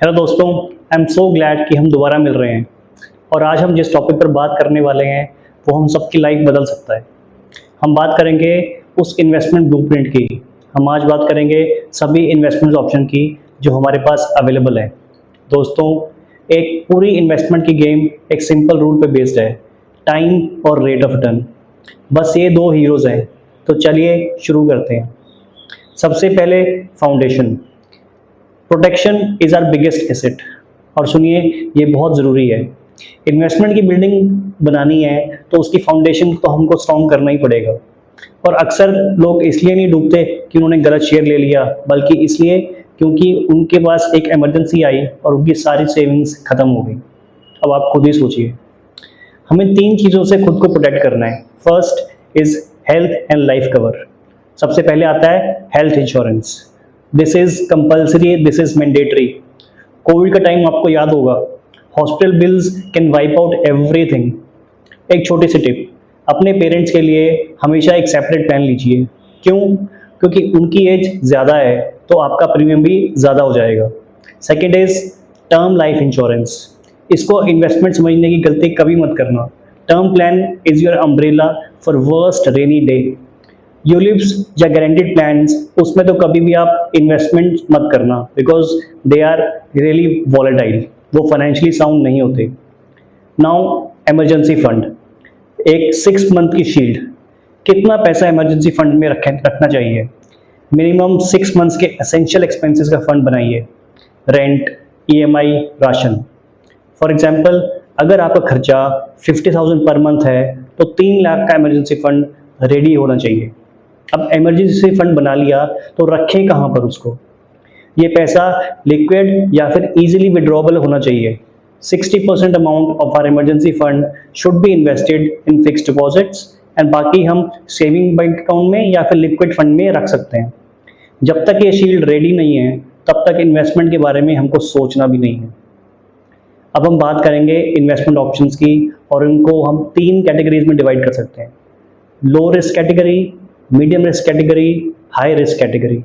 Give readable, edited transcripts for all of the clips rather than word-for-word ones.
Hello दोस्तों, I am so glad कि हम दोबारा मिल रहे हैं। और आज हम जिस टॉपिक पर बात करने वाले हैं वो हम सबकी लाइफ बदल सकता है। हम बात करेंगे उस इन्वेस्टमेंट ब्लूप्रिंट की। हम आज बात करेंगे सभी इन्वेस्टमेंट ऑप्शन की जो हमारे पास अवेलेबल है। दोस्तों, एक पूरी इन्वेस्टमेंट की गेम एक सिंपल रूल पे बेस्ड है, टाइम और रेट ऑफ रिटर्न। बस ये दो हीरोज़ हैं। तो चलिए शुरू करते हैं। सबसे पहले foundation. Protection is our biggest asset. और सुनिए, ये बहुत ज़रूरी है। इन्वेस्टमेंट की बिल्डिंग बनानी है तो उसकी फाउंडेशन तो हमको स्ट्रॉन्ग करना ही पड़ेगा। और अक्सर लोग इसलिए नहीं डूबते कि उन्होंने गलत शेयर ले लिया, बल्कि इसलिए क्योंकि उनके पास एक इमरजेंसी आई और उनकी सारी सेविंग्स खत्म हो गई। अब आप खुद ही सोचिए। हमें तीन चीज़ों से खुद को प्रोटेक्ट करना है। First is health and life cover. सबसे पहले आता है health insurance. This is compulsory, this is mandatory. Covid का टाइम आपको याद होगा, hospital bills can wipe out everything. एक छोटी सी टिप, अपने पेरेंट्स के लिए हमेशा एक सेपरेट प्लान लीजिए। क्यों? क्योंकि उनकी एज ज़्यादा है तो आपका प्रीमियम भी ज़्यादा हो जाएगा। Second is term life insurance. इसको इन्वेस्टमेंट समझने की गलती कभी मत करना। Term plan is your umbrella for worst rainy day. ULIPs या गारंटेड प्लान्स, उसमें तो कभी भी आप इन्वेस्टमेंट मत करना, because they are really volatile. वो फाइनेंशियली साउंड नहीं होते। नाउ इमरजेंसी फंड, एक 6 मंथ की शील्ड। कितना पैसा इमरजेंसी फंड में रखना चाहिए? मिनिमम 6 मंथ्स के एसेंशियल एक्सपेंसेस का फंड बनाइए। Rent, EMI, ration. For example, अगर आपका खर्चा 50,000 पर मंथ है तो 3 लाख का इमरजेंसी फंड रेडी होना चाहिए। अब इमरजेंसी फंड बना लिया तो रखें कहाँ पर उसको? ये पैसा लिक्विड या फिर इजीली विड्रॉबल होना चाहिए। 60% amount of our emergency fund should be invested in fixed deposits and बाकी हम सेविंग बैंक अकाउंट में या फिर लिक्विड फंड में रख सकते हैं। जब तक ये शील्ड रेडी नहीं है तब तक इन्वेस्टमेंट के बारे में हमको सोचना भी नहीं है। अब हम बात करेंगे इन्वेस्टमेंट ऑप्शंस की, और इनको हम 3 कैटेगरीज में डिवाइड कर सकते हैं। Low risk category, medium risk category, high risk category.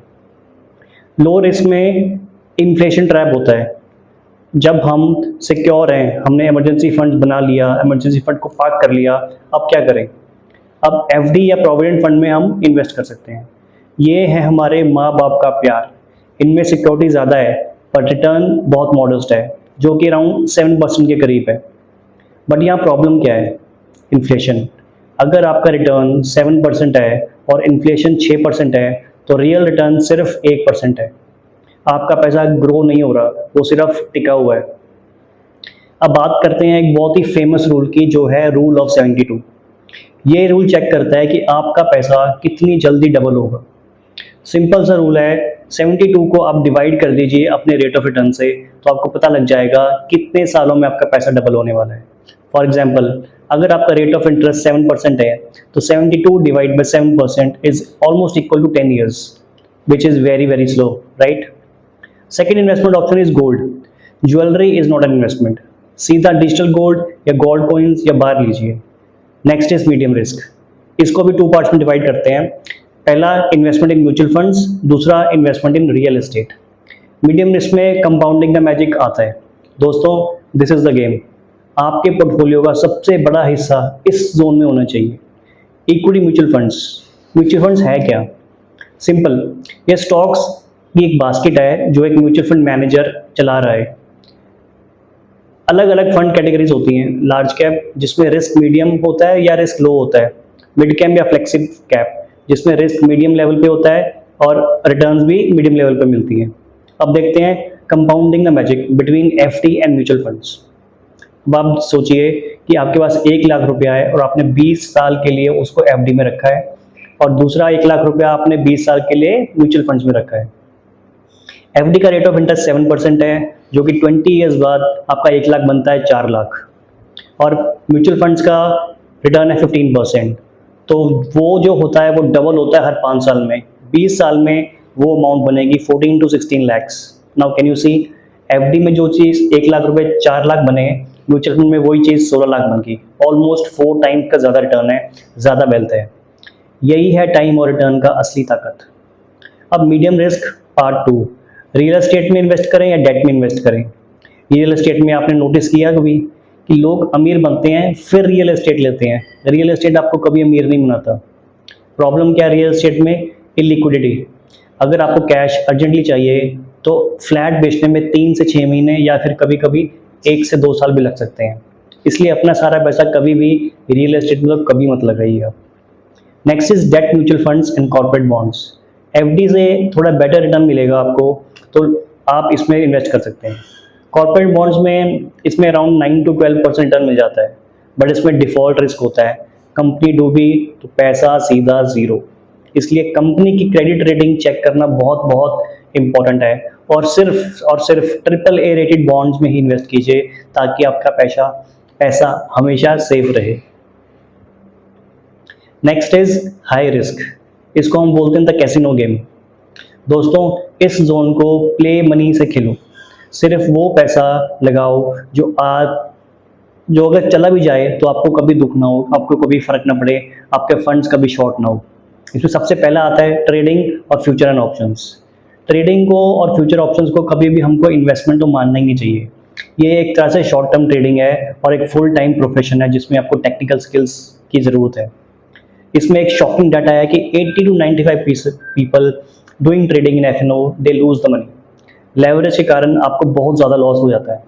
Low risk में इन्फ्लेशन ट्रैप होता है। जब हम सिक्योर हैं, हमने इमरजेंसी फंड बना लिया, इमरजेंसी फंड को पार्क कर लिया, अब क्या करें? अब एफडी या प्रोविडेंट फंड में हम इन्वेस्ट कर सकते हैं। ये है हमारे माँ बाप का प्यार। इनमें सिक्योरिटी ज़्यादा है पर रिटर्न बहुत मॉडेस्ट है, जो कि अराउंड 7% के करीब है। बट यहाँ प्रॉब्लम क्या है? इन्फ्लेशन। अगर आपका रिटर्न 7% है और इन्फ्लेशन 6% है तो रियल रिटर्न सिर्फ 1% है। आपका पैसा ग्रो नहीं हो रहा, वो सिर्फ टिका हुआ है। अब बात करते हैं एक बहुत ही फेमस रूल की, जो है रूल ऑफ 72। ये रूल चेक करता है कि आपका पैसा कितनी जल्दी डबल होगा। सिंपल सा रूल है, 72 को आप डिवाइड कर दीजिए अपने रेट ऑफ रिटर्न से, तो आपको पता लग जाएगा कितने सालों में आपका पैसा डबल होने वाला है। फॉर एग्जाम्पल, अगर आपका रेट ऑफ इंटरेस्ट 7% है तो 72 divide by 7% is almost equal to 10 years, which is very very slow, right? Second investment option is gold. Jewellery is not an investment. सीधा डिजिटल गोल्ड या gold coins या bar लीजिए। Next is medium risk. इसको भी 2 parts में divide करते हैं। पहला इन्वेस्टमेंट इन म्यूचुअल फंड्स, दूसरा investment in real estate. Medium risk में कंपाउंडिंग का मैजिक आता है। दोस्तों, दिस इज द गेम। आपके पोर्टफोलियो का सबसे बड़ा हिस्सा इस जोन में होना चाहिए। Equity mutual funds. Mutual funds है क्या? सिंपल, ये स्टॉक्स की एक बास्केट है जो एक म्यूचुअल फंड मैनेजर चला रहा है। अलग अलग फंड कैटेगरीज होती हैं। लार्ज कैप, जिसमें रिस्क मीडियम होता है या रिस्क लो होता है। मिड कैप या फ्लेक्सिब कैप, जिसमें रिस्क मीडियम लेवल पे होता है और रिटर्न्स भी मीडियम लेवल पे मिलती हैं। अब देखते हैं compounding the magic between FD and mutual funds. अब आप सोचिए कि आपके पास 1 लाख रुपया है और आपने 20 साल के लिए उसको एफडी में रखा है, और दूसरा 1 लाख रुपया आपने 20 साल के लिए म्यूचुअल फंड्स में रखा है। एफडी का रेट ऑफ इंटरेस्ट 7% है, जो कि 20 ईयर्स बाद आपका 1 लाख बनता है 4 लाख, और म्यूचुअल फंड्स का रिटर्न है 15%। तो वो जो होता है वो डबल होता है हर 5 साल में। 20 साल में वो अमाउंट बनेगी 14 to 16 lakhs. Now can you see, FD में जो चीज़ 1 लाख रुपए 4 लाख बने, म्यूचुअल फंड में वही चीज़ 16 लाख बन गई। ऑलमोस्ट 4 टाइम का ज़्यादा रिटर्न है, ज़्यादा वेल्थ है। यही है टाइम और रिटर्न का असली ताकत। अब medium risk part 2। Real estate में इन्वेस्ट करें या डेट में इन्वेस्ट करें? रियल एस्टेट में आपने नोटिस किया कभी कि लोग अमीर बनते हैं फिर रियल एस्टेट लेते हैं? रियल एस्टेट आपको कभी अमीर नहीं बनाता। प्रॉब्लम क्या है रियल एस्टेट में? इलिक्विडिटी। अगर आपको कैश अर्जेंटली चाहिए तो फ्लैट बेचने में 3 से 6 महीने या फिर कभी कभी 1 से 2 साल भी लग सकते हैं। इसलिए अपना सारा पैसा कभी भी रियल एस्टेट में तो कभी मत लगाइएगा। Next is debt mutual funds and corporate bonds. FD से थोड़ा बेटर रिटर्न मिलेगा आपको, तो आप इसमें इन्वेस्ट कर सकते हैं। कॉर्पोरेट बॉन्ड्स में इसमें अराउंड 9 to 12% रिटर्न मिल जाता है, बट इसमें डिफॉल्ट रिस्क होता है। कंपनी डूबी तो पैसा सीधा ज़ीरो। इसलिए कंपनी की क्रेडिट रेटिंग चेक करना बहुत बहुत इंपॉर्टेंट है, और सिर्फ AAA रेटेड बॉन्ड्स में ही इन्वेस्ट कीजिए ताकि आपका पैसा हमेशा सेफ रहे। Next is high risk. इसको हम बोलते हैं द कैसीनो गेम। दोस्तों, इस जोन को प्ले मनी से खेलो। सिर्फ वो पैसा लगाओ जो अगर चला भी जाए तो आपको कभी दुख ना हो, आपको कभी फर्क ना पड़े, आपके फंड्स कभी शॉर्ट ना हो। इसमें सबसे पहला आता है ट्रेडिंग और फ्यूचर एंड ऑप्शंस। ट्रेडिंग को और फ्यूचर ऑप्शंस को कभी भी हमको इन्वेस्टमेंट तो मानना ही नहीं चाहिए। ये एक तरह से शॉर्ट टर्म ट्रेडिंग है और एक फुल टाइम प्रोफेशन है जिसमें आपको टेक्निकल स्किल्स की ज़रूरत है। इसमें एक शॉकिंग डाटा है कि 80 to 95% people doing trading in F&O they lose the money. Leverage के कारण आपको बहुत ज़्यादा लॉस हो जाता है।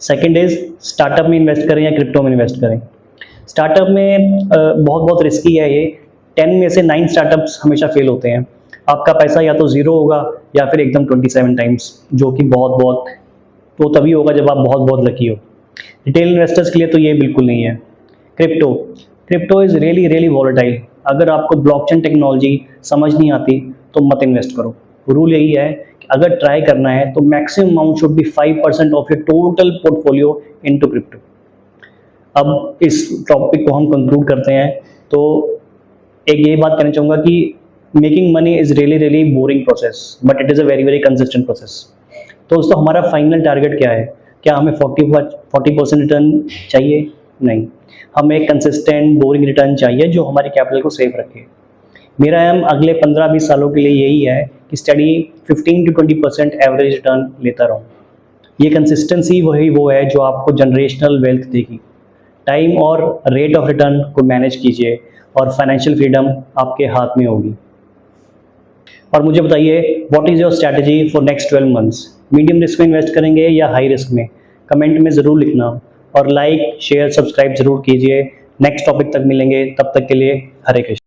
सेकेंड इज स्टार्टअप में इन्वेस्ट करें या क्रिप्टो में इन्वेस्ट करें। स्टार्टअप में बहुत रिस्की है ये। 10 में से 9 स्टार्टअप्स हमेशा फेल होते हैं। आपका पैसा या तो ज़ीरो होगा या फिर एकदम 27 टाइम्स, जो कि बहुत तो तभी होगा जब आप बहुत लकी हो। रिटेल इन्वेस्टर्स के लिए तो ये बिल्कुल नहीं है। Crypto is really volatile. अगर आपको ब्लॉकचेन टेक्नोलॉजी समझ नहीं आती तो मत इन्वेस्ट करो। रूल यही है कि अगर ट्राई करना है तो maximum amount should be 5% of your total portfolio into crypto. अब इस टॉपिक को हम कंक्लूड करते हैं तो एक यही बात कहना चाहूँगा कि making money is really boring process, but it is a very consistent process. तो दोस्तों, हमारा फाइनल टारगेट क्या है? क्या हमें 40% रिटर्न चाहिए? नहीं, हमें एक कंसिस्टेंट बोरिंग रिटर्न चाहिए जो हमारी कैपिटल को सेफ रखे। मेरा एम अगले 15-20 सालों के लिए यही है कि स्टडी 15 to 20% एवरेज रिटर्न लेता रहूँ। ये कंसिस्टेंसी वो है जो आपको जनरेशनल वेल्थ देगी। टाइम और रेट ऑफ रिटर्न को मैनेज कीजिए और फाइनेंशियल फ्रीडम आपके हाथ में होगी। और मुझे बताइए, what is your strategy for next 12 months? Medium risk में इन्वेस्ट करेंगे या हाई रिस्क में? कमेंट में ज़रूर लिखना, और लाइक शेयर सब्सक्राइब ज़रूर कीजिए। नेक्स्ट टॉपिक तक मिलेंगे, तब तक के लिए हरे कृष्ण।